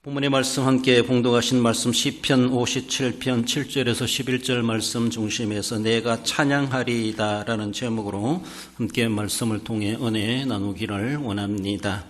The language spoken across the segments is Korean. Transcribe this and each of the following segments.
본문의 말씀 함께 봉독하신 말씀 시편 57편 7절에서 11절 말씀 중심에서 내가 찬양하리이다라는 제목으로 함께 말씀을 통해 은혜 나누기를 원합니다.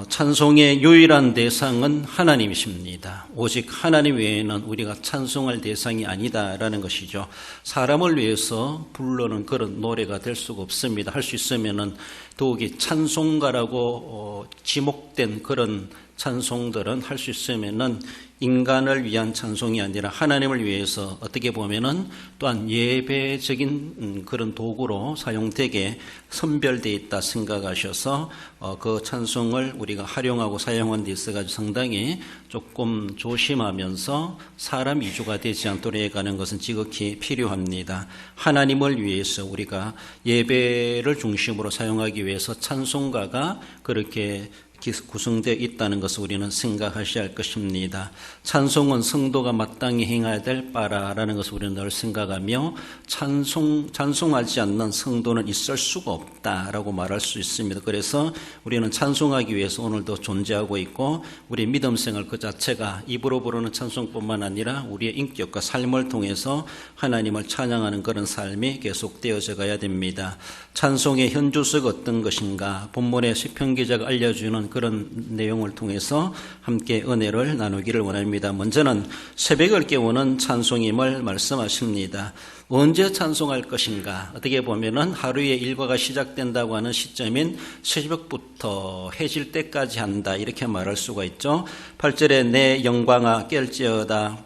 찬송의 유일한 대상은 하나님이십니다. 오직 하나님 외에는 우리가 찬송할 대상이 아니다라는 것이죠. 사람을 위해서 부르는 그런 노래가 될 수가 없습니다. 할 수 있으면은 더욱이 찬송가라고 지목된 그런 찬송들은 할 수 있으면은 인간을 위한 찬송이 아니라 하나님을 위해서 어떻게 보면은 또한 예배적인 그런 도구로 사용되게 선별되어 있다 생각하셔서 그 찬송을 우리가 활용하고 사용한 데 있어가지고 상당히 조금 조심하면서 사람 위주가 되지 않도록 해가는 것은 지극히 필요합니다. 하나님을 위해서 우리가 예배를 중심으로 사용하기 위해서 찬송가가 그렇게 구성되어 있다는 것을 우리는 생각하셔야 할 것입니다. 찬송은 성도가 마땅히 행해야 될 바라라는 것을 우리는 늘 생각하며 찬송하지 않는 성도는 있을 수가 없다라고 말할 수 있습니다. 그래서 우리는 찬송하기 위해서 오늘도 존재하고 있고 우리 믿음 생활 그 자체가 입으로 부르는 찬송뿐만 아니라 우리의 인격과 삶을 통해서 하나님을 찬양하는 그런 삶이 계속되어져 가야 됩니다. 찬송의 현주소가 어떤 것인가 본문의 시편 기자가 알려주는 그런 내용을 통해서 함께 은혜를 나누기를 원합니다. 먼저는 새벽을 깨우는 찬송임을 말씀하십니다. 언제 찬송할 것인가? 어떻게 보면은 하루의 일과가 시작된다고 하는 시점인 새벽부터 해질 때까지 한다 이렇게 말할 수가 있죠. 8절에 내 영광아 깰지어다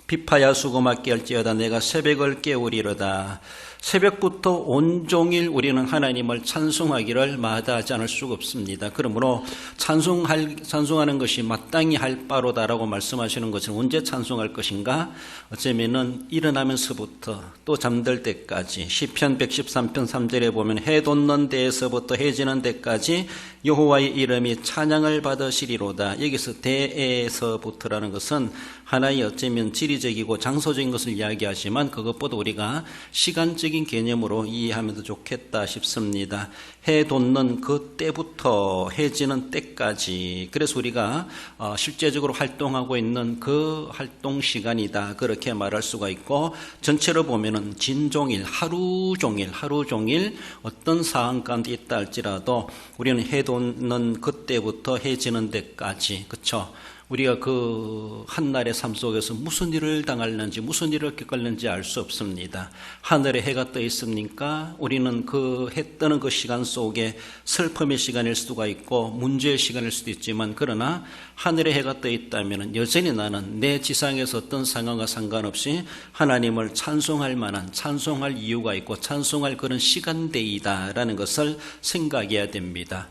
비파야 수고마 깰지어다 내가 새벽을 깨우리로다. 새벽부터 온종일 우리는 하나님을 찬송하기를 마다하지 않을 수가 없습니다. 그러므로 찬송하는 것이 마땅히 할 바로다라고 말씀하시는 것은 언제 찬송할 것인가? 어쩌면은 일어나면서부터 또 잠들 때까지 시편 113편 3절에 보면 해 돋는 데에서부터 해 지는 데까지 여호와의 이름이 찬양을 받으시리로다. 여기서 대에서부터라는 것은 하나의 어쩌면 지리적이고 장소적인 것을 이야기하지만 그것보다 우리가 시간적인 개념으로 이해하면 더 좋겠다 싶습니다. 해 돋는 그 때부터 해 지는 때까지 그래서 우리가 실제적으로 활동하고 있는 그 활동 시간이다 그렇게 말할 수가 있고 전체로 보면은 진종일 하루 종일 어떤 상황 가운데 있다 할지라도 우리는 해 돋는 그때부터 해 지는 데까지 그렇죠. 우리가 그 한날의 삶 속에서 무슨 일을 당할는지 무슨 일을 겪을는지 알 수 없습니다. 하늘에 해가 떠 있습니까? 우리는 그 해 뜨는 그 시간 속에 슬픔의 시간일 수가 있고 문제의 시간일 수도 있지만 그러나 하늘에 해가 떠 있다면 여전히 나는 내 지상에서 어떤 상황과 상관없이 하나님을 찬송할 만한 찬송할 이유가 있고 찬송할 그런 시간대이다라는 것을 생각해야 됩니다.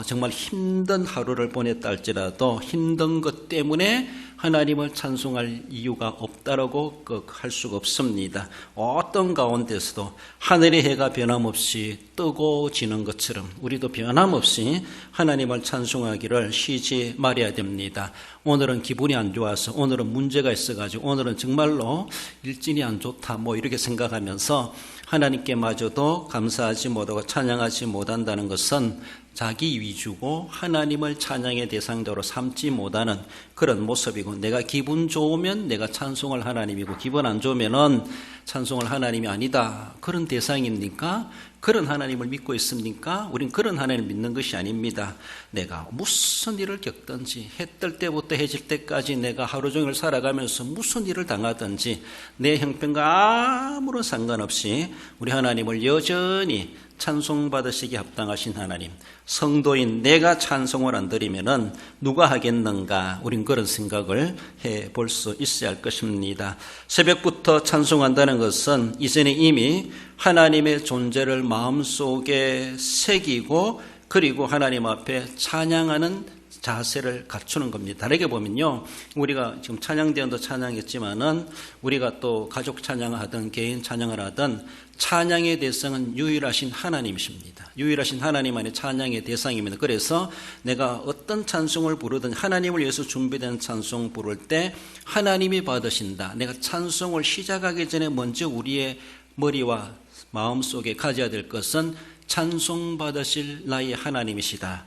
정말 힘든 하루를 보냈다 할지라도 힘든 것 때문에 하나님을 찬송할 이유가 없다라고 할 수가 없습니다. 어떤 가운데서도 하늘의 해가 변함없이 뜨고 지는 것처럼 우리도 변함없이 하나님을 찬송하기를 쉬지 말아야 됩니다. 오늘은 기분이 안 좋아서 오늘은 문제가 있어가지고 오늘은 정말로 일진이 안 좋다 이렇게 생각하면서 하나님께 마저도 감사하지 못하고 찬양하지 못한다는 것은 자기 위주고 하나님을 찬양의 대상자로 삼지 못하는 그런 모습이고 내가 기분 좋으면 내가 찬송할 하나님이고 기분 안 좋으면은 찬송할 하나님이 아니다. 그런 대상입니까? 그런 하나님을 믿고 있습니까? 우린 그런 하나님을 믿는 것이 아닙니다. 내가 무슨 일을 겪든지 해 뜰 때부터 해질 때까지 내가 하루 종일 살아가면서 무슨 일을 당하든지 내 형편과 아무런 상관없이 우리 하나님을 여전히 찬송받으시기 합당하신 하나님 성도인 내가 찬송을 안 드리면은 누가 하겠는가 우린 그런 생각을 해볼 수 있어야 할 것입니다. 새벽부터 찬송한다는 것은 이전에 이미 하나님의 존재를 마음속에 새기고 그리고 하나님 앞에 찬양하는 자세를 갖추는 겁니다. 다르게 보면요, 우리가 지금 찬양대원도 찬양했지만은 우리가 또 가족 찬양을 하든 개인 찬양을 하든 찬양의 대상은 유일하신 하나님이십니다. 유일하신 하나님만의 찬양의 대상입니다. 그래서 내가 어떤 찬송을 부르든 하나님을 위해서 준비된 찬송 부를 때 하나님이 받으신다. 내가 찬송을 시작하기 전에 먼저 우리의 머리와 마음속에 가져야 될 것은 찬송 받으실 나의 하나님이시다.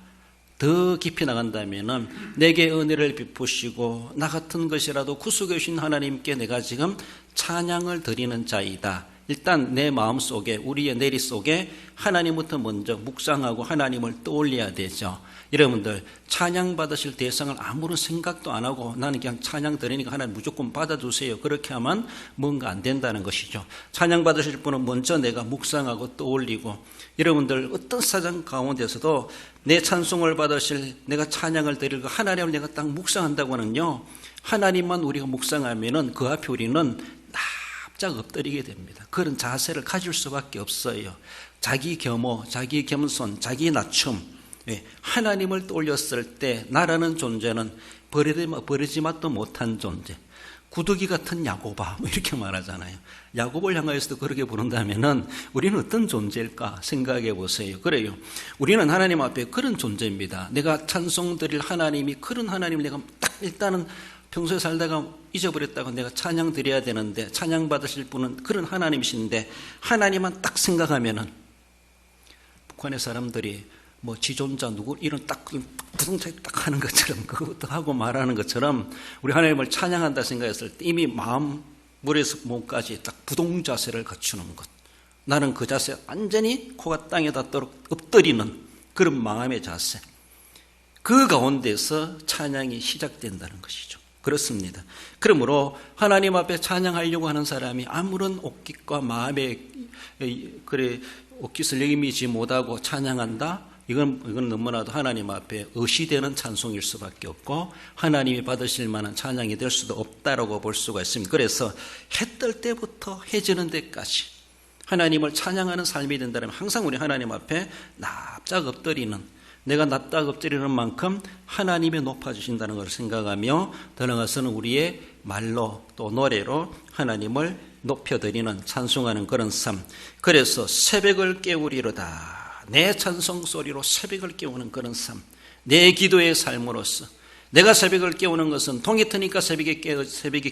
더 깊이 나간다면은 내게 은혜를 베푸시고 나 같은 것이라도 구속해 주신 하나님께 내가 지금 찬양을 드리는 자이다. 일단 내 마음속에, 우리의 내리 속에 하나님부터 먼저 묵상하고 하나님을 떠올려야 되죠. 여러분들 찬양 받으실 대상을 아무런 생각도 안 하고 나는 그냥 찬양 드리니까 하나님 무조건 받아주세요. 그렇게 하면 뭔가 안 된다는 것이죠. 찬양 받으실 분은 먼저 내가 묵상하고 떠올리고, 여러분들 어떤 사정 가운데서도 내 찬송을 받으실, 내가 찬양을 드리고 하나님을 내가 딱 묵상한다고 하는요, 하나님만 우리가 묵상하면은 그 앞에 우리는 납작 엎드리게 됩니다. 그런 자세를 가질 수밖에 없어요. 자기 겸허, 자기 겸손, 자기 낮춤, 하나님을 떠올렸을 때 나라는 존재는 버리지마도 못한 존재, 구더기 같은 야고바 이렇게 말하잖아요. 야곱을 향하여서도 그렇게 부른다면은 우리는 어떤 존재일까 생각해 보세요. 그래요. 우리는 하나님 앞에 그런 존재입니다. 내가 찬송 드릴 하나님이 그런 하나님을 내가 딱 일단은 평소에 살다가 잊어버렸다고 내가 찬양 드려야 되는데, 찬양 받으실 분은 그런 하나님이신데 하나님만 딱 생각하면은 북한의 사람들이 뭐 지존자 누구 이런 딱 부동차에 딱 하는 것처럼, 그것도 하고 말하는 것처럼 우리 하나님을 찬양한다 생각했을 때 이미 마음 머리에서 몸까지 딱 부동 자세를 갖추는 것, 나는 그 자세 완전히 코가 땅에 닿도록 엎드리는 그런 마음의 자세, 그 가운데서 찬양이 시작된다는 것이죠. 그렇습니다. 그러므로 하나님 앞에 찬양하려고 하는 사람이 아무런 옥깃과 마음의 옥깃을 여기지 못하고 찬양한다, 이건 너무나도 하나님 앞에 의시되는 찬송일 수밖에 없고 하나님이 받으실 만한 찬양이 될 수도 없다라고 볼 수가 있습니다. 그래서 해 뜰 때부터 해 지는 데까지 하나님을 찬양하는 삶이 된다면 항상 우리 하나님 앞에 납작 엎드리는, 내가 납작 엎드리는 만큼 하나님이 높아주신다는 것을 생각하며 더 나아가서는 우리의 말로 또 노래로 하나님을 높여드리는, 찬송하는 그런 삶. 그래서 새벽을 깨우리로다, 내 찬송 소리로 새벽을 깨우는 그런 삶, 내 기도의 삶으로서 내가 새벽을 깨우는 것은 동이 트니까 새벽이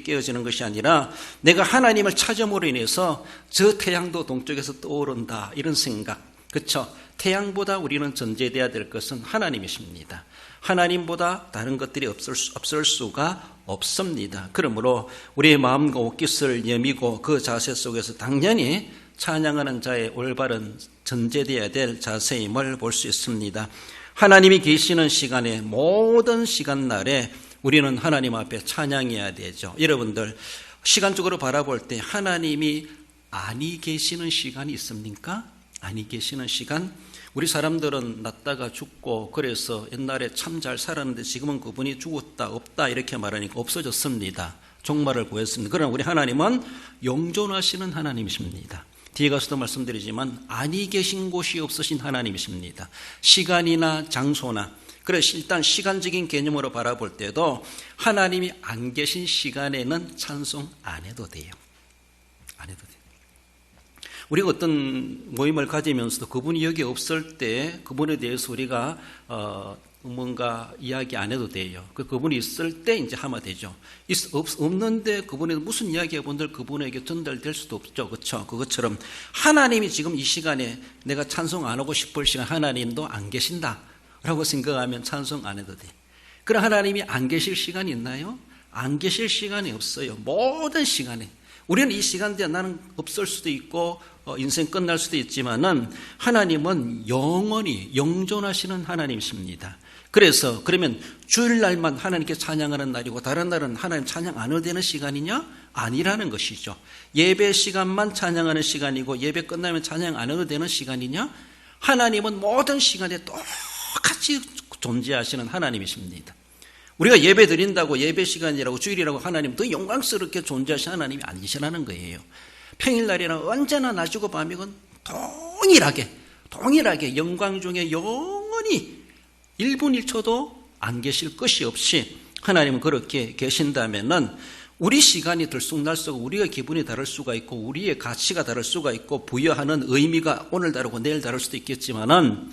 깨어지는 것이 아니라 내가 하나님을 찾음으로 인해서 저 태양도 동쪽에서 떠오른다, 이런 생각. 그렇죠? 태양보다 우리는 전제되어야 될 것은 하나님이십니다. 하나님보다 다른 것들이 없을 수가 없습니다. 그러므로 우리의 마음과 옷깃을 여미고 그 자세 속에서 당연히 찬양하는 자의 올바른 전제되어야 될 자세임을 볼 수 있습니다. 하나님이 계시는 시간에, 모든 시간날에 우리는 하나님 앞에 찬양해야 되죠. 여러분들 시간적으로 바라볼 때 하나님이 아니 계시는 시간이 있습니까? 아니 계시는 시간? 우리 사람들은 났다가 죽고 그래서 옛날에 참 잘 살았는데 지금은 그분이 죽었다 없다 이렇게 말하니까 없어졌습니다. 종말을 보였습니다. 그러나 우리 하나님은 영존하시는 하나님이십니다. 뒤에 가서도 말씀드리지만 아니 계신 곳이 없으신 하나님이십니다. 시간이나 장소나, 그래서 일단 시간적인 개념으로 바라볼 때도 하나님이 안 계신 시간에는 찬송 안 해도 돼요. 안 해도 돼요. 우리가 어떤 모임을 가지면서도 그분이 여기 없을 때 그분에 대해서 우리가 뭔가 이야기 안 해도 돼요. 그분이 있을 때 이제 하면 되죠. 없는데 그분에 무슨 이야기가 본들 그분에게 전달될 수도 없죠. 그렇죠? 그것처럼 하나님이 지금 이 시간에 내가 찬송 안 하고 싶을 시간 하나님도 안 계신다라고 생각하면 찬송 안 해도 돼. 그럼 하나님이 안 계실 시간이 있나요? 안 계실 시간이 없어요. 모든 시간에. 우리는 이 시간대에 나는 없을 수도 있고 인생 끝날 수도 있지만은 하나님은 영원히 영존하시는 하나님이십니다. 그래서 그러면 주일날만 하나님께 찬양하는 날이고 다른 날은 하나님 찬양 안 해도 되는 시간이냐? 아니라는 것이죠. 예배 시간만 찬양하는 시간이고 예배 끝나면 찬양 안 해도 되는 시간이냐? 하나님은 모든 시간에 똑같이 존재하시는 하나님이십니다. 우리가 예배 드린다고 예배 시간이라고 주일이라고 하나님 더 영광스럽게 존재하시는 하나님이 아니시라는 거예요. 평일날이나 언제나 낮이고 밤이건 동일하게 영광 중에 영원히 1분 1초도 안 계실 것이 없이 하나님은 그렇게 계신다면은 우리 시간이 들쑥날쑥 우리가 기분이 다를 수가 있고 우리의 가치가 다를 수가 있고 부여하는 의미가 오늘 다르고 내일 다를 수도 있겠지만은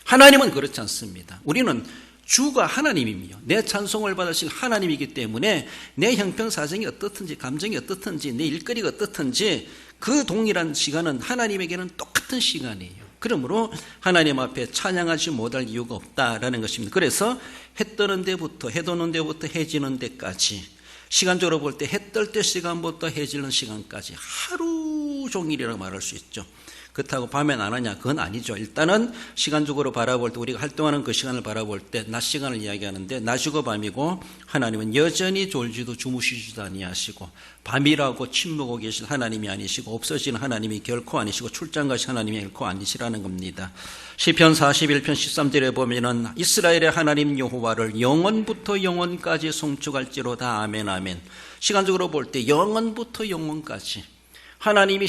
하나님은 그렇지 않습니다. 우리는 주가 하나님이며 내 찬송을 받으실 하나님이기 때문에 내 형편사정이 어떻든지 감정이 어떻든지 내 일거리가 어떻든지 그 동일한 시간은 하나님에게는 똑같은 시간이에요. 그러므로 하나님 앞에 찬양하지 못할 이유가 없다라는 것입니다. 그래서 해 뜨는 데부터 해 지는 데까지, 시간적으로 볼 때 해 뜰 때 시간부터 해 지는 시간까지 하루 종일이라고 말할 수 있죠. 그렇다고 밤엔 안 하냐? 그건 아니죠. 일단은 시간적으로 바라볼 때, 우리가 활동하는 그 시간을 바라볼 때 낮 시간을 이야기하는데, 낮이고 밤이고 하나님은 여전히 졸지도 주무시지도 아니하시고, 밤이라고 침묵하고 계신 하나님이 아니시고, 없어지는 하나님이 결코 아니시고, 출장 가신 하나님이 결코 아니시라는 겁니다. 시편 41편 13절에 보면은 이스라엘의 하나님 여호와를 영원부터 영원까지 송축할지로다. 아멘 아멘. 시간적으로 볼 때 영원부터 영원까지, 하나님이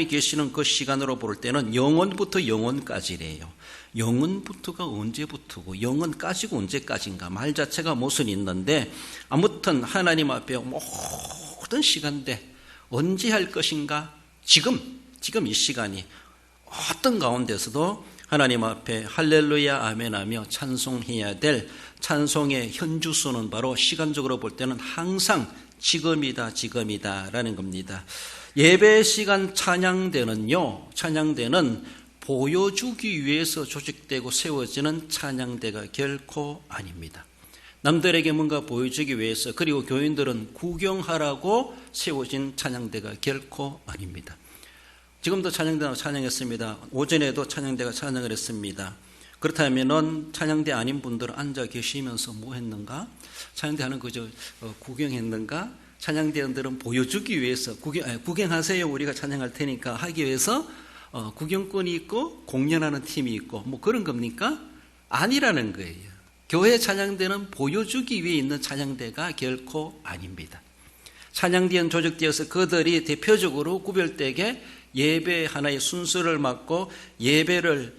계시는 그 시간으로 볼 때는 영원부터 영원까지래요. 영원부터가 언제부터고 영원까지가 언제까지인가, 말 자체가 무슨 있는데, 아무튼 하나님 앞에 모든 시간대 언제 할 것인가, 지금 이 시간이 어떤 가운데서도 하나님 앞에 할렐루야 아멘하며 찬송해야 될 찬송의 현주소는 바로 시간적으로 볼 때는 항상 지금이다라는 겁니다. 예배 시간 찬양대는 보여주기 위해서 조직되고 세워지는 찬양대가 결코 아닙니다. 남들에게 뭔가 보여주기 위해서, 그리고 교인들은 구경하라고 세워진 찬양대가 결코 아닙니다. 지금도 찬양대가 찬양했습니다. 오전에도 찬양대가 찬양을 했습니다. 그렇다면은 찬양대 아닌 분들은 앉아 계시면서 뭐 했는가? 찬양대 하는 그저 구경했는가? 찬양대원들은 보여주기 위해서 구경하세요, 우리가 찬양할 테니까 하기 위해서 구경꾼이 있고 공연하는 팀이 있고 뭐 그런 겁니까? 아니라는 거예요. 교회 찬양대는 보여주기 위해 있는 찬양대가 결코 아닙니다. 찬양대원 조직되어서 그들이 대표적으로 구별되게 예배 하나의 순서를 맡고 예배를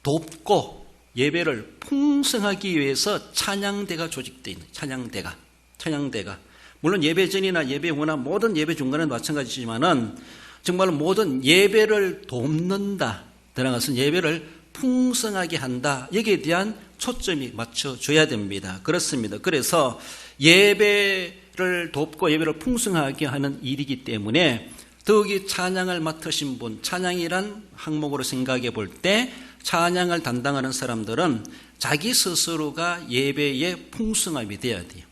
돕고 예배를 풍성하기 위해서 찬양대가 조직되어 있는 찬양대가 물론 예배 전이나 예배 후나 모든 예배 중간은 마찬가지지만은 정말 모든 예배를 돕는다, 들어가서 예배를 풍성하게 한다, 여기에 대한 초점이 맞춰줘야 됩니다. 그렇습니다. 그래서 예배를 돕고 예배를 풍성하게 하는 일이기 때문에 더욱이 찬양을 맡으신 분, 찬양이란 항목으로 생각해 볼 때 찬양을 담당하는 사람들은 자기 스스로가 예배의 풍성함이 돼야 돼요.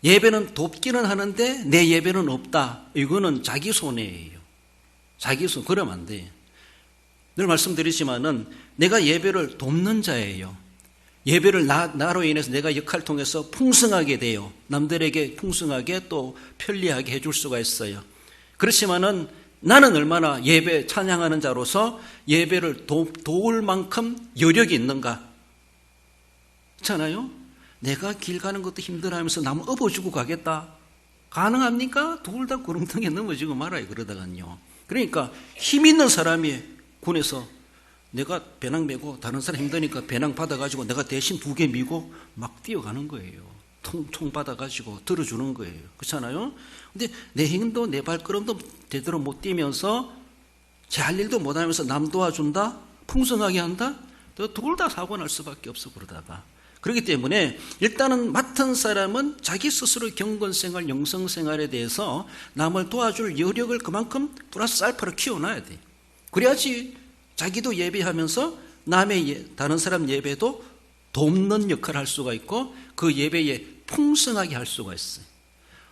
예배는 돕기는 하는데 내 예배는 없다, 이거는 자기 손해예요. 자기 손, 그러면 안 돼요. 늘 말씀드리지만은 내가 예배를 돕는 자예요. 예배를 나로 인해서 내가 역할을 통해서 풍성하게 돼요. 남들에게 풍성하게 또 편리하게 해줄 수가 있어요. 그렇지만은 나는 얼마나 예배 찬양하는 자로서 예배를 도울 만큼 여력이 있는가? 그렇잖아요? 내가 길 가는 것도 힘들어하면서 남 업어주고 가겠다, 가능합니까? 둘 다 구름통에 넘어지고 말아요, 그러다간요. 그러니까 힘 있는 사람이 군에서 내가 배낭 메고 다른 사람 힘드니까 배낭 받아가지고 내가 대신 2개 미고 막 뛰어가는 거예요. 총 받아가지고 들어주는 거예요. 그렇잖아요? 근데 내 행도, 내 발걸음도 제대로 못 뛰면서 제 할 일도 못 하면서 남 도와준다? 풍성하게 한다? 둘 다 사고 날 수밖에 없어, 그러다가. 그렇기 때문에 일단은 맡은 사람은 자기 스스로 경건생활, 영성생활에 대해서 남을 도와줄 여력을 그만큼 플러스 알파로 키워놔야 돼. 그래야지 자기도 예배하면서 다른 사람 예배도 돕는 역할을 할 수가 있고 그 예배에 풍성하게 할 수가 있어요.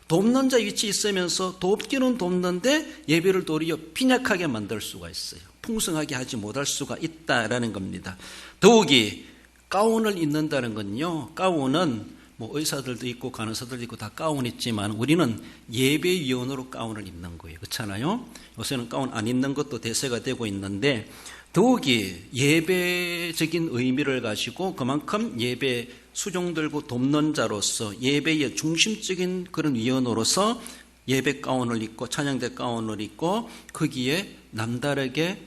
돕는 자 위치에 있으면서 돕기는 돕는데 예배를 도리어 빈약하게 만들 수가 있어요. 풍성하게 하지 못할 수가 있다라는 겁니다. 더욱이 가운을 입는다는 건요, 가운은 뭐 의사들도 있고 간호사들도 있고 다 가운 있지만 우리는 예배위원으로 가운을 입는 거예요. 그렇잖아요? 요새는 가운 안 입는 것도 대세가 되고 있는데, 더욱이 예배적인 의미를 가지고 그만큼 예배 수종 들고 돕는 자로서 예배의 중심적인 그런 위원으로서 예배 가운을 입고 찬양대 가운을 입고 거기에 남다르게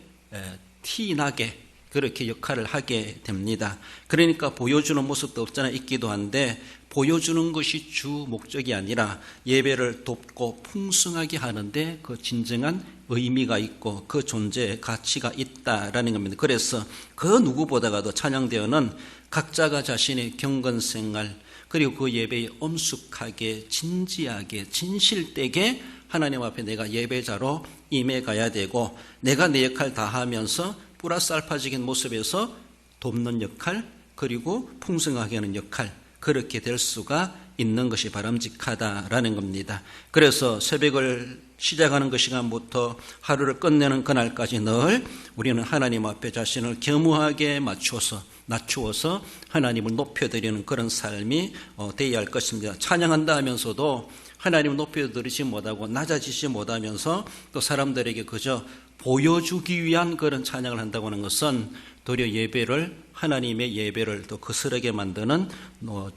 티나게 그렇게 역할을 하게 됩니다. 그러니까 보여주는 모습도 없잖아 있기도 한데, 보여주는 것이 주 목적이 아니라 예배를 돕고 풍성하게 하는데 그 진정한 의미가 있고 그 존재의 가치가 있다라는 겁니다. 그래서 그 누구보다가도 찬양대회는 각자가 자신의 경건생활, 그리고 그 예배에 엄숙하게 진지하게 진실되게 하나님 앞에 내가 예배자로 임해 가야 되고 내가 내 역할 다 하면서 플러스 알파적인 모습에서 돕는 역할 그리고 풍성하게 하는 역할 그렇게 될 수가 있는 것이 바람직하다라는 겁니다. 그래서 새벽을 시작하는 그 시간부터 하루를 끝내는 그날까지 늘 우리는 하나님 앞에 자신을 겸허하게 낮추어서 하나님을 높여드리는 그런 삶이 되어야 할 것입니다. 찬양한다 하면서도 하나님을 높여드리지 못하고 낮아지지 못하면서 또 사람들에게 그저 보여주기 위한 그런 찬양을 한다고 하는 것은 도리어 하나님의 예배를 더 거스르게 만드는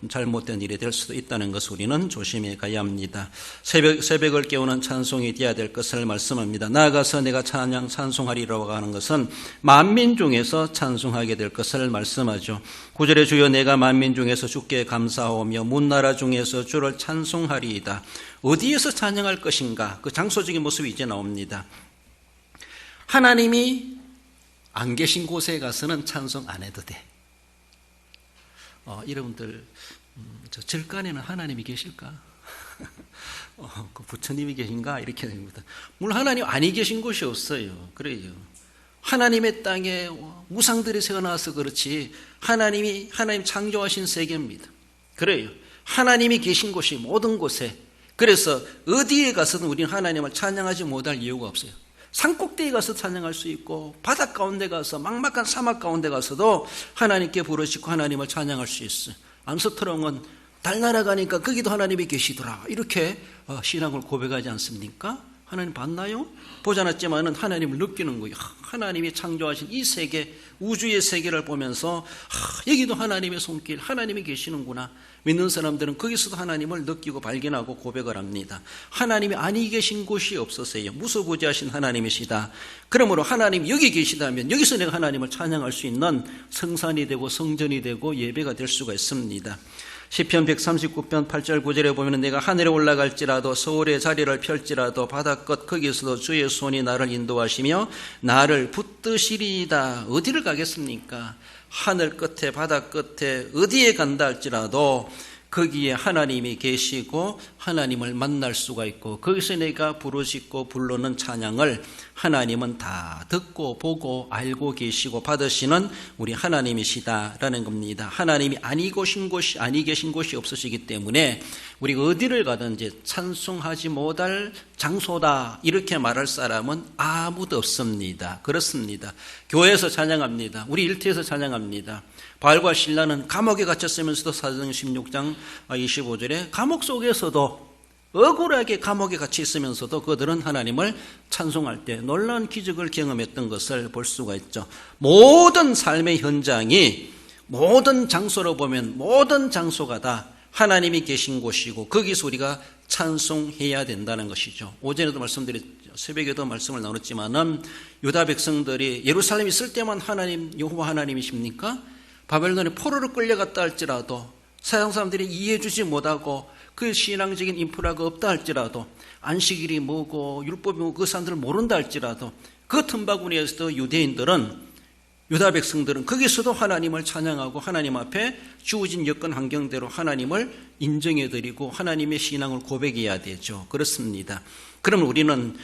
잘못된 일이 될 수도 있다는 것을 우리는 조심해 가야 합니다. 새벽을 깨우는 찬송이 되어야 될 것을 말씀합니다. 나아가서 내가 찬송하리라고 하는 것은 만민 중에서 찬송하게 될 것을 말씀하죠. 9절에 주여 내가 만민 중에서 주께 감사하오며 문나라 중에서 주를 찬송하리이다. 어디에서 찬양할 것인가? 그 장소적인 모습이 이제 나옵니다. 하나님이 안 계신 곳에 가서는 찬송 안 해도 돼. 여러분들 저 절간에는 하나님이 계실까? 그 부처님이 계신가? 이렇게 됩니다. 물론 하나님 아니 계신 곳이 없어요. 그래요. 하나님의 땅에 우상들이 세워나와서 그렇지 하나님 창조하신 세계입니다. 그래요. 하나님이 계신 곳이 모든 곳에 그래서 어디에 가서든 우리는 하나님을 찬양하지 못할 이유가 없어요. 산꼭대기에 가서 찬양할 수 있고 바닷 가운데 가서 막막한 사막 가운데 가서도 하나님께 부르짖고 하나님을 찬양할 수 있어요. 암스트롱은 달 날아가니까 거기도 하나님이 계시더라 이렇게 신앙을 고백하지 않습니까? 하나님 봤나요? 보지 않았지만은 하나님을 느끼는 거예요. 하나님이 창조하신 이 세계 우주의 세계를 보면서 여기도 하나님의 손길 하나님이 계시는구나. 믿는 사람들은 거기서도 하나님을 느끼고 발견하고 고백을 합니다. 하나님이 아니 계신 곳이 없어서요. 무소부지하신 하나님이시다. 그러므로 하나님 여기 계시다면 여기서 내가 하나님을 찬양할 수 있는 성산이 되고 성전이 되고 예배가 될 수가 있습니다. 시편 139편 8절 9절에 보면 내가 하늘에 올라갈지라도 서울의 자리를 펼지라도 바다끝 거기서도 주의 손이 나를 인도하시며 나를 붙드시리이다. 어디를 가겠습니까? 하늘 끝에 바다 끝에 어디에 간다 할지라도 거기에 하나님이 계시고 하나님을 만날 수가 있고 거기서 내가 부르짖고 부르는 찬양을 하나님은 다 듣고 보고 알고 계시고 받으시는 우리 하나님이시다라는 겁니다. 하나님이 아니 계신 곳이 없으시기 때문에 우리가 어디를 가든지 찬송하지 못할 장소다 이렇게 말할 사람은 아무도 없습니다. 그렇습니다. 교회에서 찬양합니다. 우리 일터에서 찬양합니다. 바알과 실라는 감옥에 갇혔으면서도 사도행 16장 25절에 감옥 속에서도 억울하게 감옥에 갇혀 있으면서도 그들은 하나님을 찬송할 때 놀라운 기적을 경험했던 것을 볼 수가 있죠. 모든 삶의 현장이 모든 장소로 보면 모든 장소가 다 하나님이 계신 곳이고 거기서 우리가 찬송해야 된다는 것이죠. 오전에도 말씀드렸죠. 새벽에도 말씀을 나눴지만은 유다 백성들이 예루살렘에 있을 때만 하나님 여호와 하나님이십니까? 바벨론에 포로로 끌려갔다 할지라도 서양 사람들이 이해해 주지 못하고 그 신앙적인 인프라가 없다 할지라도 안식일이 뭐고 율법이 뭐고 그 사람들을 모른다 할지라도 그 틈바구니에서도 유다 백성들은 거기서도 하나님을 찬양하고 하나님 앞에 주어진 여건 환경대로 하나님을 인정해드리고 하나님의 신앙을 고백해야 되죠. 그렇습니다. 그러면 우리는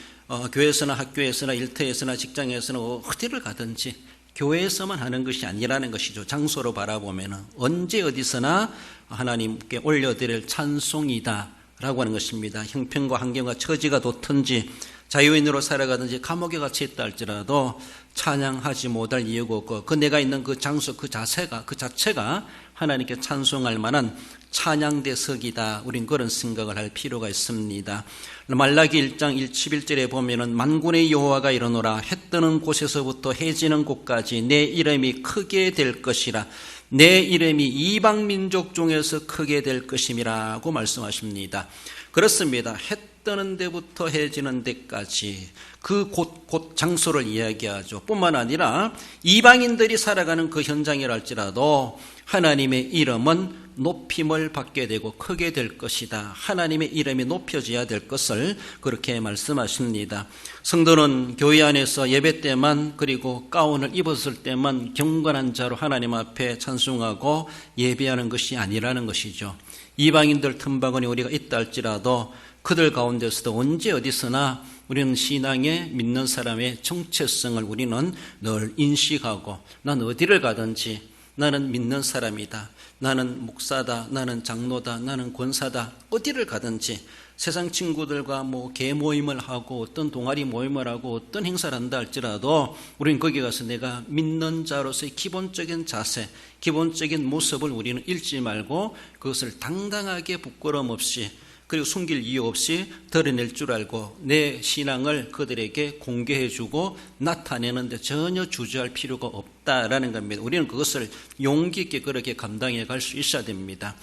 교회에서나 학교에서나 일터에서나 직장에서나 어디를 가든지 교회에서만 하는 것이 아니라는 것이죠. 장소로 바라보면 언제 어디서나 하나님께 올려드릴 찬송이다 라고 하는 것입니다. 형편과 환경과 처지가 좋든지 자유인으로 살아가든지 감옥에 갇혀 있다 할지라도 찬양하지 못할 이유가 없고 그 내가 있는 그 장소 그 자체가 하나님께 찬송할 만한 찬양대석이다. 우린 그런 생각을 할 필요가 있습니다. 말라기 1장 11절에 보면은 만군의 여호와가 이르노라 해 뜨는 곳에서부터 해 지는 곳까지 내 이름이 크게 될 것이라 내 이름이 이방 민족 중에서 크게 될 것임이라고 말씀하십니다. 그렇습니다. 해 뜨는 데부터 해 지는 데까지 그 곳 장소를 이야기하죠. 뿐만 아니라 이방인들이 살아가는 그 현장이라 할지라도 하나님의 이름은 높임을 받게 되고 크게 될 것이다. 하나님의 이름이 높여져야 될 것을 그렇게 말씀하십니다. 성도는 교회 안에서 예배 때만 그리고 가운을 입었을 때만 경건한 자로 하나님 앞에 찬송하고 예배하는 것이 아니라는 것이죠. 이방인들 틈바구니 우리가 있다 할지라도 그들 가운데서도 언제 어디서나 우리는 신앙의 믿는 사람의 정체성을 우리는 늘 인식하고 난 어디를 가든지 나는 믿는 사람이다. 나는 목사다. 나는 장로다. 나는 권사다. 어디를 가든지 세상 친구들과 개 모임을 하고 어떤 동아리 모임을 하고 어떤 행사를 한다 할지라도 우리는 거기 가서 내가 믿는 자로서의 기본적인 자세, 기본적인 모습을 우리는 잃지 말고 그것을 당당하게 부끄러움 없이 그리고 숨길 이유 없이 드러낼 줄 알고 내 신앙을 그들에게 공개해주고 나타내는데 전혀 주저할 필요가 없다라는 겁니다. 우리는 그것을 용기 있게 그렇게 감당해 갈 수 있어야 됩니다.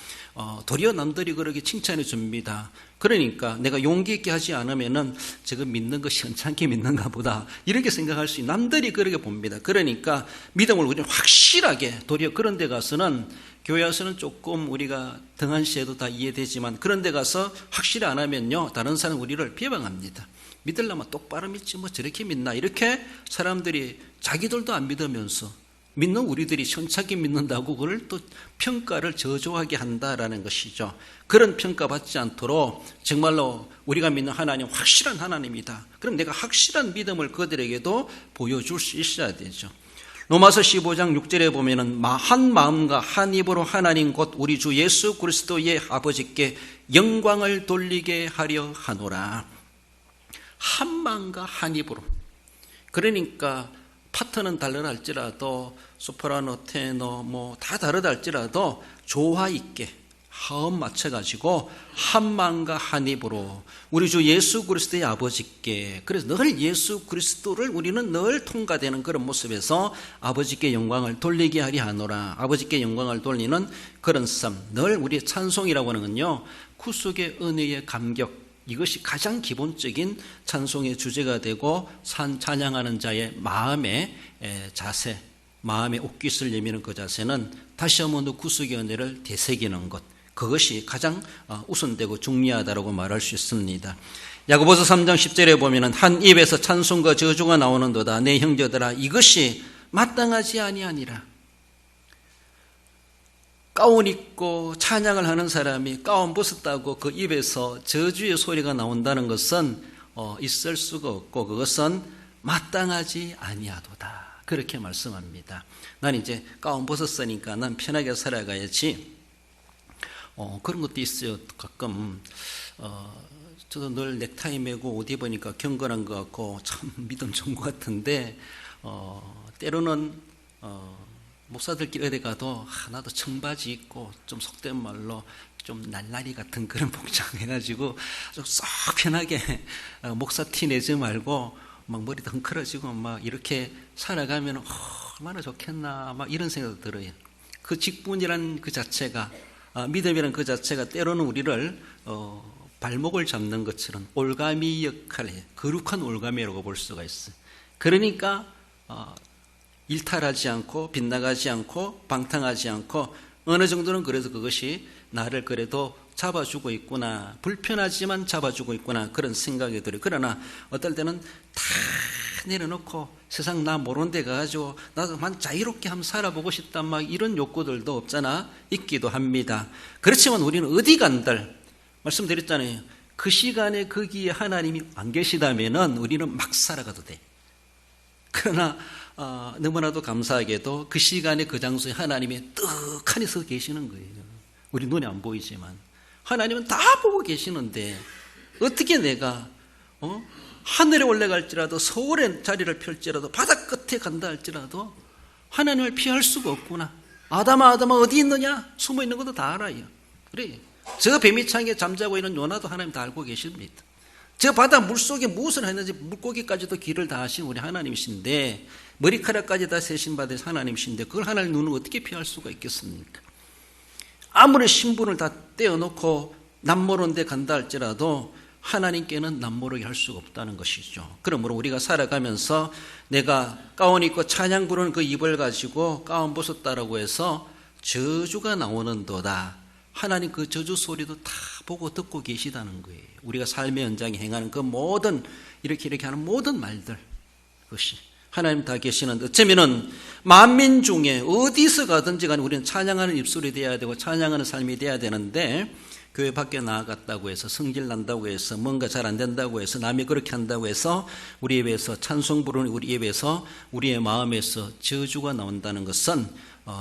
도리어 남들이 그렇게 칭찬해 줍니다. 그러니까 내가 용기 있게 하지 않으면은 저거 믿는 것이 현찮게 믿는가 보다 이렇게 생각할 수 있는 남들이 그렇게 봅니다. 그러니까 믿음을 우리는 확실하게 도리어 그런 데 가서는 교회 와서는 조금 우리가 등한시해도 다 이해되지만 그런 데 가서 확실히 안 하면요 다른 사람 우리를 비방합니다. 믿으려면 똑바로 믿지 저렇게 믿나 이렇게 사람들이 자기들도 안 믿으면서 믿는 우리들이 현찮게 믿는다고 그걸 또 평가를 저조하게 한다라는 것이죠. 그런 평가받지 않도록 정말로 우리가 믿는 하나님 확실한 하나님이다. 그럼 내가 확실한 믿음을 그들에게도 보여줄 수 있어야 되죠. 로마서 15장 6절에 보면은 한 마음과 한 입으로 하나님 곧 우리 주 예수 그리스도의 아버지께 영광을 돌리게 하려 하노라. 한 마음과 한 입으로. 그러니까 파트는 다르다 할지라도 소프라노, 테너 다 다르다 할지라도 조화 있게 화음 맞춰가지고 한 마음과 한 입으로 우리 주 예수 그리스도의 아버지께 그래서 늘 예수 그리스도를 우리는 늘 통과되는 그런 모습에서 아버지께 영광을 돌리게 하리 하노라. 아버지께 영광을 돌리는 그런 삶 늘 우리의 찬송이라고 하는 건요 구속의 은혜의 감격 이것이 가장 기본적인 찬송의 주제가 되고 찬양하는 자의 마음의 자세 마음의 옷깃을 내미는 그 자세는 다시 한번 더 구속의 은혜를 되새기는 것 그것이 가장 우선되고 중요하다고 말할 수 있습니다. 야고보서 3장 10절에 보면 한 입에서 찬송과 저주가 나오는도다. 내 형제들아 이것이 마땅하지 아니하니라. 가운 입고 찬양을 하는 사람이 가운 벗었다고 그 입에서 저주의 소리가 나온다는 것은 있을 수가 없고 그것은 마땅하지 아니하도다. 그렇게 말씀합니다. 난 이제 가운 벗었으니까 난 편하게 살아가야지. 그런 것도 있어요. 가끔 저도 늘 넥타이 매고 옷 입으니까 경건한 것 같고 참 믿음 좋은 것 같은데 때로는 목사들끼리 어디 가도 나도 청바지 입고 좀 속된 말로 좀 날라리 같은 그런 복장 해가지고 좀 쏙 편하게 목사 티 내지 말고 막 머리도 헝클어지고 막 이렇게 살아가면 얼마나 좋겠나 막 이런 생각도 들어요. 그 직분이란 그 자체가 믿음이란 그 자체가 때로는 우리를 발목을 잡는 것처럼 올가미 역할을 해요. 거룩한 올가미라고 볼 수가 있어요. 그러니까 일탈하지 않고 빗나가지 않고 방탕하지 않고 어느 정도는 그래서 그것이 나를 그래도 잡아주고 있구나 불편하지만 잡아주고 있구나 그런 생각이 들어요. 그러나 어떨 때는 다 내려놓고 세상 나 모르는 데 가가지고 나도 만 자유롭게 한번 살아보고 싶다 막 이런 욕구들도 없잖아 있기도 합니다. 그렇지만 우리는 어디 간들 말씀드렸잖아요. 그 시간에 거기에 하나님이 안 계시다면은 우리는 막 살아가도 돼. 그러나 너무나도 감사하게도 그 시간에 그 장소에 하나님이 떡하니 서 계시는 거예요. 우리 눈에 안 보이지만 하나님은 다 보고 계시는데 어떻게 내가 하늘에 올라갈지라도 서울에 자리를 펼지라도 바다 끝에 간다 할지라도 하나님을 피할 수가 없구나. 아담아 어디 있느냐? 숨어 있는 것도 다 알아요. 그래. 저 배미창에 잠자고 있는 요나도 하나님 다 알고 계십니다. 저 바다 물속에 무엇을 했는지 물고기까지도 길을 다 하신 우리 하나님이신데 머리카락까지 다 세신 받으신 하나님이신데 그걸 하나님 눈을 어떻게 피할 수가 있겠습니까? 아무리 신분을 다 떼어놓고 남모르는 데 간다 할지라도 하나님께는 남모르게 할 수가 없다는 것이죠. 그러므로 우리가 살아가면서 내가 가운 입고 찬양 부르는 그 입을 가지고 가운 벗었다라고 해서 저주가 나오는도다. 하나님 그 저주 소리도 다 보고 듣고 계시다는 거예요. 우리가 삶의 현장에 행하는 그 모든 이렇게 하는 모든 말들 그것이 하나님 다 계시는데 어쩌면은 만민 중에 어디서 가든지 간에 우리는 찬양하는 입술이 되어야 되고 찬양하는 삶이 되어야 되는데 교회 밖에 나아갔다고 해서 성질 난다고 해서 뭔가 잘 안 된다고 해서 남이 그렇게 한다고 해서 우리 입에서 찬송 부르는 우리 입에서 우리의 마음에서 저주가 나온다는 것은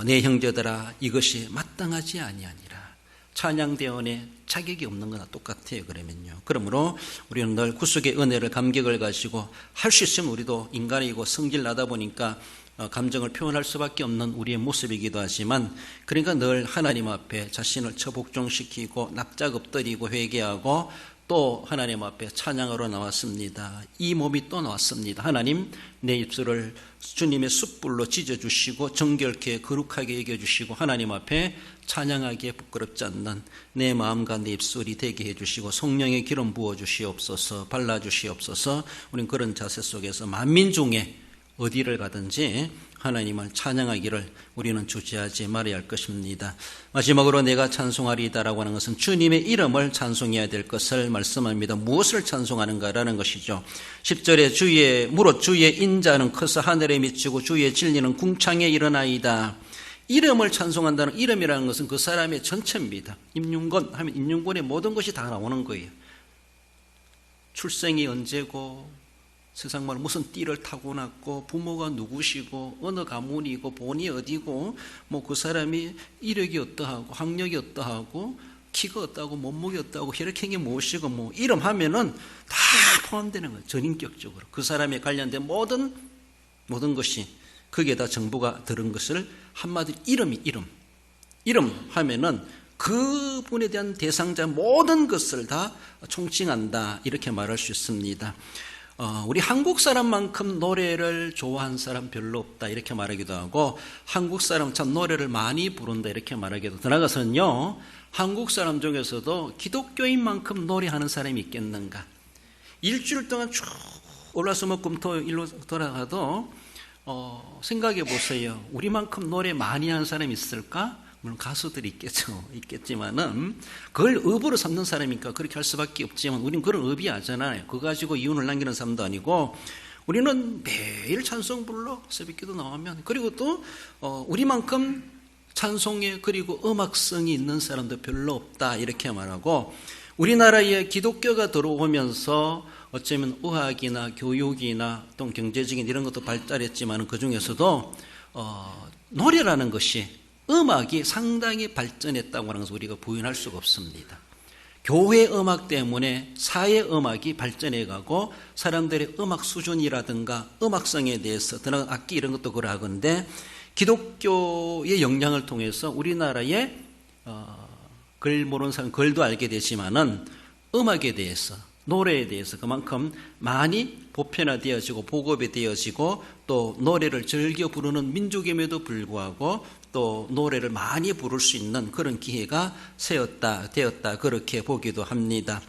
내 형제들아 이것이 마땅하지 아니하니라. 찬양대원에 자격이 없는 거나 똑같아요. 그러면요. 그러므로 우리는 늘 구속의 은혜를 감격을 가지고 할 수 있으면 우리도 인간이고 성질 나다 보니까 감정을 표현할 수밖에 없는 우리의 모습이기도 하지만 그러니까 늘 하나님 앞에 자신을 처복종시키고 납작 엎드리고 회개하고 또 하나님 앞에 찬양하러 나왔습니다. 이 몸이 또 나왔습니다. 하나님 내 입술을 주님의 숯불로 찢어주시고 정결케 거룩하게 여겨주시고 하나님 앞에 찬양하기에 부끄럽지 않는 내 마음과 내 입술이 되게 해주시고 성령의 기름 부어주시옵소서 발라주시옵소서. 우리는 그런 자세 속에서 만민 중에 어디를 가든지 하나님을 찬양하기를 우리는 주저하지 말아야 할 것입니다. 마지막으로 내가 찬송하리이다라고 하는 것은 주님의 이름을 찬송해야 될 것을 말씀합니다. 무엇을 찬송하는가라는 것이죠. 10절에 무릇 주의 인자는 커서 하늘에 미치고 주의 진리는 궁창에 일어나이다. 이름을 찬송한다는 이름이라는 것은 그 사람의 전체입니다. 임윤건 하면 임윤건의 모든 것이 다 나오는 거예요. 출생이 언제고 세상 말 무슨 띠를 타고났고 부모가 누구시고 어느 가문이고 본이 어디고 뭐 그 사람이 이력이 어떠하고 학력이 어떠하고 키가 어떠하고 몸무게 어떠하고 혈액형이 무엇이고 뭐 이름 하면은 다 포함되는 거예요. 전인격적으로 그 사람에 관련된 모든 것이 거기에 다 정보가 들은 것을 한마디로 이름 하면은 그분에 대한 대상자 모든 것을 다 총칭한다 이렇게 말할 수 있습니다. 우리 한국 사람만큼 노래를 좋아하는 사람 별로 없다 이렇게 말하기도 하고 한국 사람 참 노래를 많이 부른다 이렇게 말하기도 더 나아가서는요 한국 사람 중에서도 기독교인만큼 노래하는 사람이 있겠는가. 일주일 동안 쭉 월화수목금토일로 돌아가도 생각해 보세요. 우리만큼 노래 많이 하는 사람이 있을까? 물론 가수들이 있겠지만은 그걸 업으로 삼는 사람이니까 그렇게 할 수밖에 없지만 우리는 그런 업이 아니잖아요. 그거 가지고 이윤을 남기는 사람도 아니고 우리는 매일 찬송 불러 새벽기도 나오면 그리고 또 우리만큼 찬송에 그리고 음악성이 있는 사람도 별로 없다 이렇게 말하고 우리나라에 기독교가 들어오면서 어쩌면 의학이나 교육이나 또 경제적인 이런 것도 발달했지만 그 중에서도 노래라는 것이 음악이 상당히 발전했다고 하는 것을 우리가 부인할 수가 없습니다. 교회 음악 때문에 사회 음악이 발전해가고 사람들의 음악 수준이라든가 음악성에 대해서 드나간 악기 이런 것도 그러하건데 기독교의 영향을 통해서 우리나라에 글 모르는 사람 글도 알게 되지만은 음악에 대해서 노래에 대해서 그만큼 많이 보편화되어지고 보급이 되어지고 또 노래를 즐겨 부르는 민족임에도 불구하고 또 노래를 많이 부를 수 있는 그런 기회가 되었다 그렇게 보기도 합니다.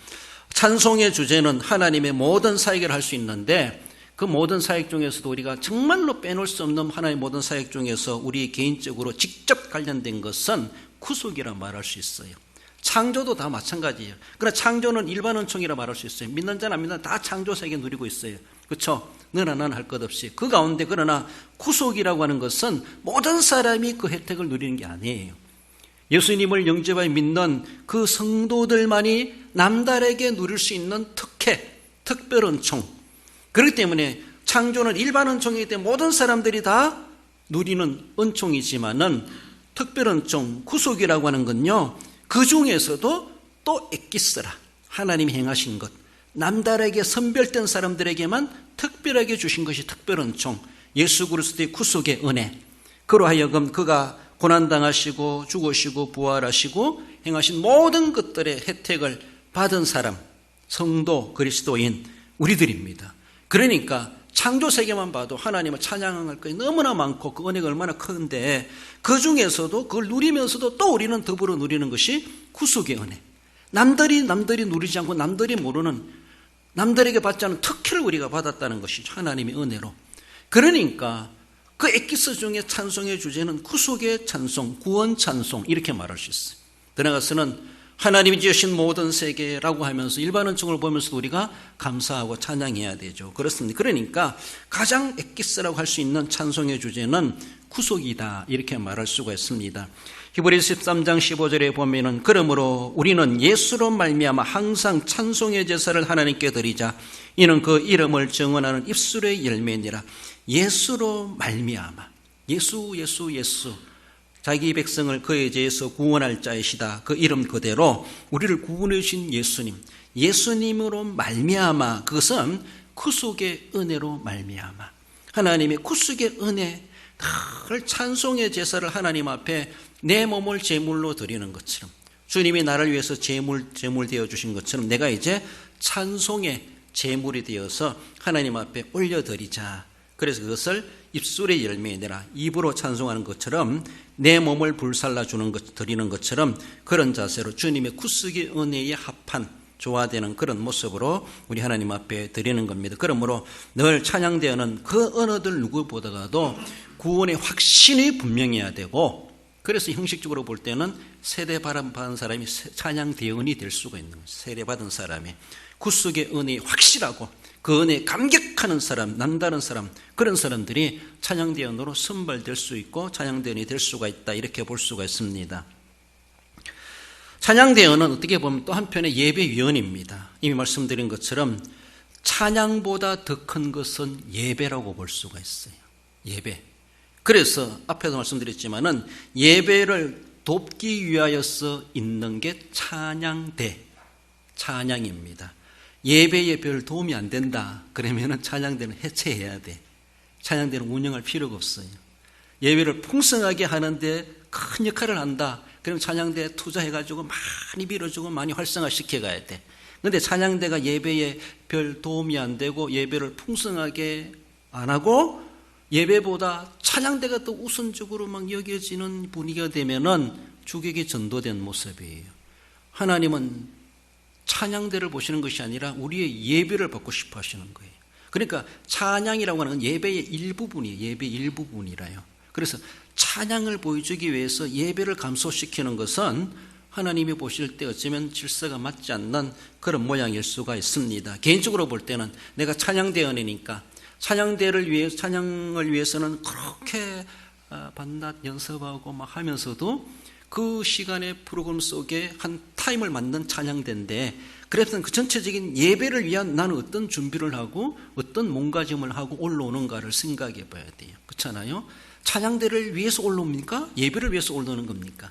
찬송의 주제는 하나님의 모든 사역을 할 수 있는데 그 모든 사역 중에서도 우리가 정말로 빼놓을 수 없는 하나님의 모든 사역 중에서 우리 개인적으로 직접 관련된 것은 구속이라 말할 수 있어요. 창조도 다 마찬가지예요. 그러나 창조는 일반 은총이라 말할 수 있어요. 믿는 자나 안 믿는 자 다 창조 세계 누리고 있어요. 그렇죠? 너나 나나 할 것 없이 그 가운데 그러나 구속이라고 하는 것은 모든 사람이 그 혜택을 누리는 게 아니에요. 예수님을 영접하여 믿는 그 성도들만이 남다르게 누릴 수 있는 특별 은총. 그렇기 때문에 창조는 일반 은총이기 때문에 모든 사람들이 다 누리는 은총이지만은 특별 은총, 구속이라고 하는 건요 그 중에서도 또 엑기스라 하나님이 행하신 것 남다르게 선별된 사람들에게만 특별하게 주신 것이 특별 은총 예수 그리스도의 구속의 은혜 그로 하여금 그가 고난당하시고 죽으시고 부활하시고 행하신 모든 것들의 혜택을 받은 사람 성도 그리스도인 우리들입니다. 그러니까 창조세계만 봐도 하나님을 찬양할 것이 너무나 많고 그 은혜가 얼마나 큰데 그 중에서도 그걸 누리면서도 또 우리는 더불어 누리는 것이 구속의 은혜 남들이 누리지 않고 남들이 모르는 남들에게 받지 않은 특혜를 우리가 받았다는 것이죠. 하나님의 은혜로. 그러니까 그 엑기스 중에 찬송의 주제는 구속의 찬송, 구원 찬송 이렇게 말할 수 있어요. 더 나아가서는 하나님이 지으신 모든 세계라고 하면서 일반론적으로 보면서도 우리가 감사하고 찬양해야 되죠. 그렇습니다. 그러니까 가장 엑기스라고 할 수 있는 찬송의 주제는 구속이다, 이렇게 말할 수가 있습니다. 히브리서 13장 15절에 보면은 그러므로 우리는 예수로 말미암아 항상 찬송의 제사를 하나님께 드리자. 이는 그 이름을 증언하는 입술의 열매니라. 예수로 말미암아, 예수. 자기 백성을 그의 죄에서 구원할 자이시다. 그 이름 그대로 우리를 구원해 주신 예수님으로 말미암아, 그것은 구속의 은혜로 말미암아, 하나님의 구속의 은혜, 늘 찬송의 제사를 하나님 앞에 내 몸을 제물로 드리는 것처럼, 주님이 나를 위해서 제물 되어 주신 것처럼 내가 이제 찬송의 제물이 되어서 하나님 앞에 올려드리자. 그래서 그것을 입술의 열매내라, 입으로 찬송하는 것처럼 내 몸을 불살라 드리는 것처럼 그런 자세로 주님의 구속의 은혜에 합한 조화되는 그런 모습으로 우리 하나님 앞에 드리는 겁니다. 그러므로 늘 찬양되어는 그 어느들 누구보다도 구원의 확신이 분명해야 되고, 그래서 형식적으로 볼 때는 세례받은 사람이 찬양대언이 될 수가 있는 거죠. 세례받은 사람이 구속의 은혜에 확실하고 그 은혜에 감격하는 사람, 남다른 사람, 그런 사람들이 찬양대언으로 선발될 수 있고 찬양대언이 될 수가 있다, 이렇게 볼 수가 있습니다. 찬양대언은 어떻게 보면 또 한편의 예배위원입니다. 이미 말씀드린 것처럼 찬양보다 더 큰 것은 예배라고 볼 수가 있어요. 예배. 그래서 앞에도 말씀드렸지만은 예배를 돕기 위하여서 있는 게 찬양입니다. 예배에 별 도움이 안 된다 그러면은 찬양대는 해체해야 돼. 찬양대는 운영할 필요가 없어요. 예배를 풍성하게 하는데 큰 역할을 한다 그럼 찬양대에 투자해가지고 많이 빌어주고 많이 활성화시켜 가야 돼. 그런데 찬양대가 예배에 별 도움이 안 되고 예배를 풍성하게 안 하고 예배보다 찬양대가 더 우선적으로 막 여겨지는 분위기가 되면은 주객이 전도된 모습이에요. 하나님은 찬양대를 보시는 것이 아니라 우리의 예배를 받고 싶어 하시는 거예요. 그러니까 찬양이라고 하는 건 예배의 일부분이에요. 예배 일부분이라요. 그래서 찬양을 보여주기 위해서 예배를 감소시키는 것은 하나님이 보실 때 어쩌면 질서가 맞지 않는 그런 모양일 수가 있습니다. 개인적으로 볼 때는 내가 찬양대원이니까 찬양을 위해서는 그렇게 밤낮 연습하고 막 하면서도 그 시간의 프로그램 속에 한 타임을 맞는 찬양대인데, 그래서 그 전체적인 예배를 위한 나는 어떤 준비를 하고 어떤 몸가짐을 하고 올라오는가를 생각해 봐야 돼요. 그렇잖아요? 찬양대를 위해서 올라옵니까? 예배를 위해서 올라오는 겁니까?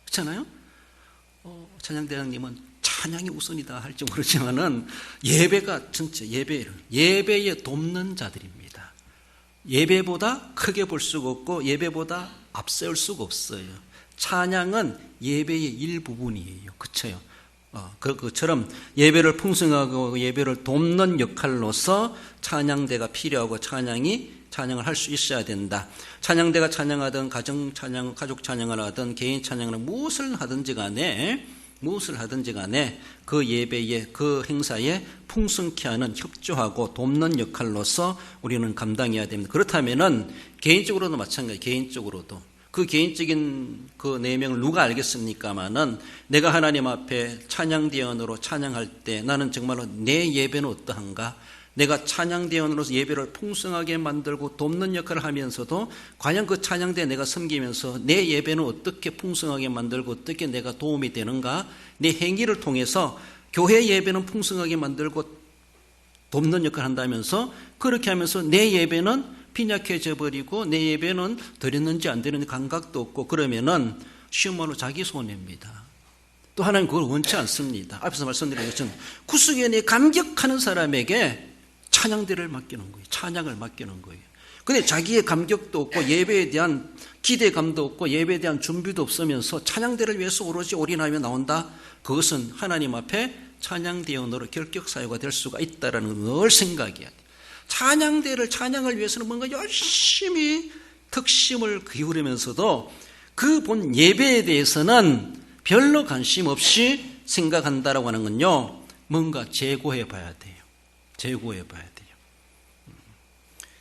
그렇잖아요? 찬양대장님은 찬양이 우선이다 할지 모르지만은 예배가 전체 예배에 돕는 자들입니다. 예배보다 크게 볼 수가 없고 예배보다 앞세울 수가 없어요. 찬양은 예배의 일부분이에요. 그렇죠? 그것처럼 예배를 풍성하고 예배를 돕는 역할로서 찬양대가 필요하고 찬양을 할 수 있어야 된다. 찬양대가 찬양하든 가족 찬양을 하든 개인 찬양을 무엇을 하든지 간에 그 예배에 그 행사에 풍성케 하는 협조하고 돕는 역할로서 우리는 감당해야 됩니다. 그렇다면은 개인적으로도 마찬가지. 개인적으로도 그 개인적인 그 내용을 누가 알겠습니까마는 내가 하나님 앞에 찬양대원으로 찬양할 때 나는 정말로 내 예배는 어떠한가? 내가 찬양대원으로서 예배를 풍성하게 만들고 돕는 역할을 하면서도 과연 그 찬양대에 내가 섬기면서 내 예배는 어떻게 풍성하게 만들고 어떻게 내가 도움이 되는가? 내 행위를 통해서 교회 예배는 풍성하게 만들고 돕는 역할을 한다면서 그렇게 하면서 내 예배는 빈약해져 버리고 내 예배는 드렸는지 안 드렸는지 감각도 없고 그러면은 쉬운 말로 자기 손해입니다. 또 하나는 그걸 원치 않습니다. 앞에서 말씀드린 것처럼 구속의 은혜에 감격하는 사람에게 찬양대를 맡기는 거예요. 찬양을 맡기는 거예요. 근데 자기의 감격도 없고 예배에 대한 기대감도 없고 예배에 대한 준비도 없으면서 찬양대를 위해서 오로지 올인하며 나온다? 그것은 하나님 앞에 찬양대원으로 결격 사유가 될 수가 있다는 걸 생각해야 돼요. 찬양을 위해서는 뭔가 열심히 특심을 기울이면서도 그 본 예배에 대해서는 별로 관심 없이 생각한다라고 하는 건요, 뭔가 재고해 봐야 돼요.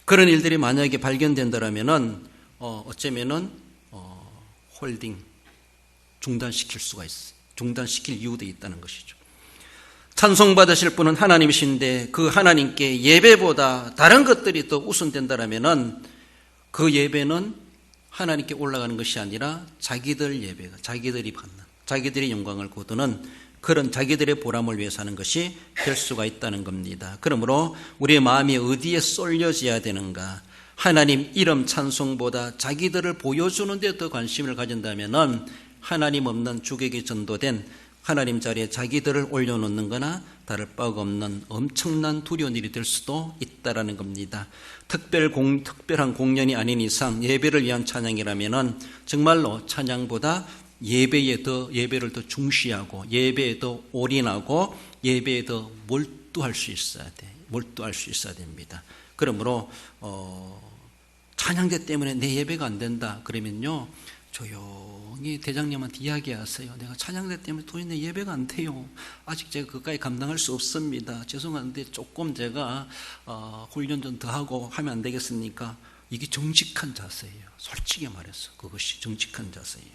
그런 일들이 만약에 발견된다라면은 어쩌면은 홀딩 중단시킬 수가 있어요. 중단시킬 이유도 있다는 것이죠. 찬송받으실 분은 하나님이신데 그 하나님께 예배보다 다른 것들이 더 우선된다라면은 그 예배는 하나님께 올라가는 것이 아니라 자기들 예배가 자기들이 받는 자기들이 영광을 거두는 그런 자기들의 보람을 위해 사는 것이 될 수가 있다는 겁니다. 그러므로 우리의 마음이 어디에 쏠려져야 되는가? 하나님 이름 찬송보다 자기들을 보여주는 데 더 관심을 가진다면은 하나님 없는 주객에 전도된 하나님 자리에 자기들을 올려놓는 거나 다를 바가 없는 엄청난 두려운 일이 될 수도 있다라는 겁니다. 특별한 공연이 아닌 이상 예배를 위한 찬양이라면은 정말로 찬양보다 예배를 더 중시하고 예배에 더 올인하고 예배에 더 몰두할 수 있어야 돼. 몰두할 수 있어야 됩니다. 그러므로 찬양대 때문에 내 예배가 안 된다 그러면요 조용히 대장님한테 이야기하세요. 내가 찬양대 때문에 도저히 내 예배가 안 돼요. 아직 제가 그까지 감당할 수 없습니다. 죄송한데 조금 제가 훈련 좀 더 하고 하면 안 되겠습니까? 이게 정직한 자세예요. 솔직히 말해서 그것이 정직한 자세예요.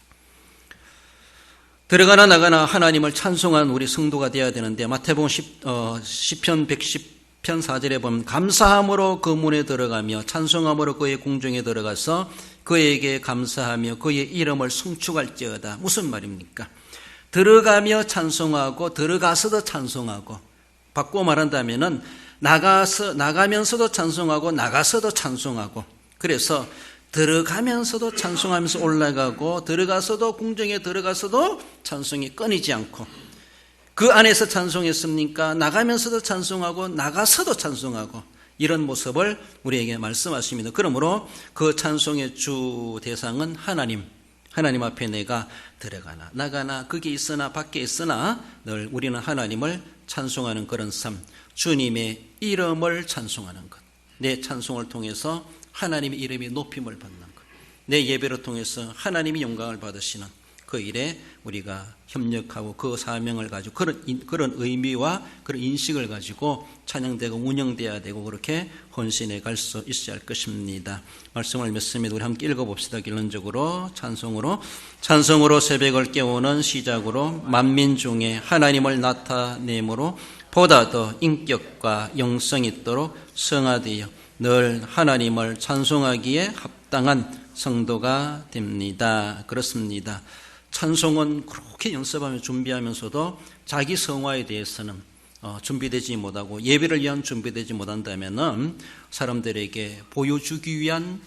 들어가나 나가나 하나님을 찬송한 우리 성도가 되어야 되는데 마태복음 시편 110편 4절에 보면 감사함으로 그 문에 들어가며 찬송함으로 그의 궁중에 들어가서 그에게 감사하며 그의 이름을 송축할지어다. 무슨 말입니까? 들어가며 찬송하고 들어가서도 찬송하고 바꾸어 말한다면은 나가면서도 찬송하고 나가서도 찬송하고 그래서 들어가면서도 찬송하면서 올라가고 들어가서도 궁정에 들어가서도 찬송이 끊이지 않고 그 안에서 찬송했습니까? 나가면서도 찬송하고 나가서도 찬송하고 이런 모습을 우리에게 말씀하십니다. 그러므로 그 찬송의 주 대상은 하나님 앞에 내가 들어가나 나가나 거기 있으나 밖에 있으나 늘 우리는 하나님을 찬송하는 그런 삶, 주님의 이름을 찬송하는 것, 내 찬송을 통해서 하나님의 이름이 높임을 받는 것, 내 예배를 통해서 하나님이 영광을 받으시는 그 일에 우리가 협력하고 그 사명을 가지고 그런 의미와 그런 인식을 가지고 찬양되고 운영되어야 되고 그렇게 헌신해 갈 수 있어야 할 것입니다. 말씀을 믿습니다. 우리 함께 읽어봅시다. 결론적으로 찬송으로 새벽을 깨우는 시작으로 만민 중에 하나님을 나타내므로 보다 더 인격과 영성이 있도록 성화되어 늘 하나님을 찬송하기에 합당한 성도가 됩니다. 그렇습니다. 찬송은 그렇게 연습하며 준비하면서도 자기 성화에 대해서는 준비되지 못하고 예배를 위한 준비되지 못한다면은 사람들에게 보여주기 위한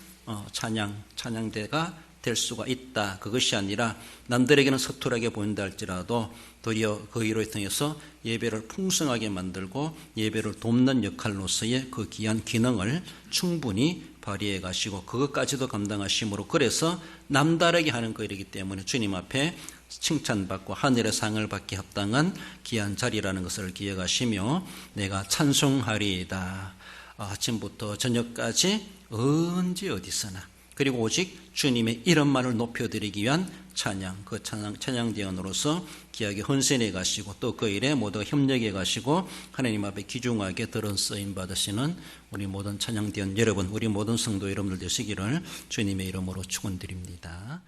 찬양대가 될 수가 있다. 그것이 아니라 남들에게는 서툴하게 보인다 할지라도 도리어 그 일을 통해서 예배를 풍성하게 만들고 예배를 돕는 역할로서의 그 귀한 기능을 충분히 발휘해 가시고 그것까지도 감당하심으로 그래서 남다르게 하는 것이기 때문에 주님 앞에 칭찬받고 하늘의 상을 받기 합당한 귀한 자리라는 것을 기억하시며 내가 찬송하리이다. 아침부터 저녁까지 언제 어디서나 그리고 오직 주님의 이름만을 높여드리기 위한 찬양, 그 찬양대원으로서 귀하게 헌신해 가시고 또 그 일에 모두 협력해 가시고 하나님 앞에 귀중하게 들은 쓰임 받으시는 우리 모든 찬양대원 여러분, 우리 모든 성도 여러분들 되시기를 주님의 이름으로 축원드립니다.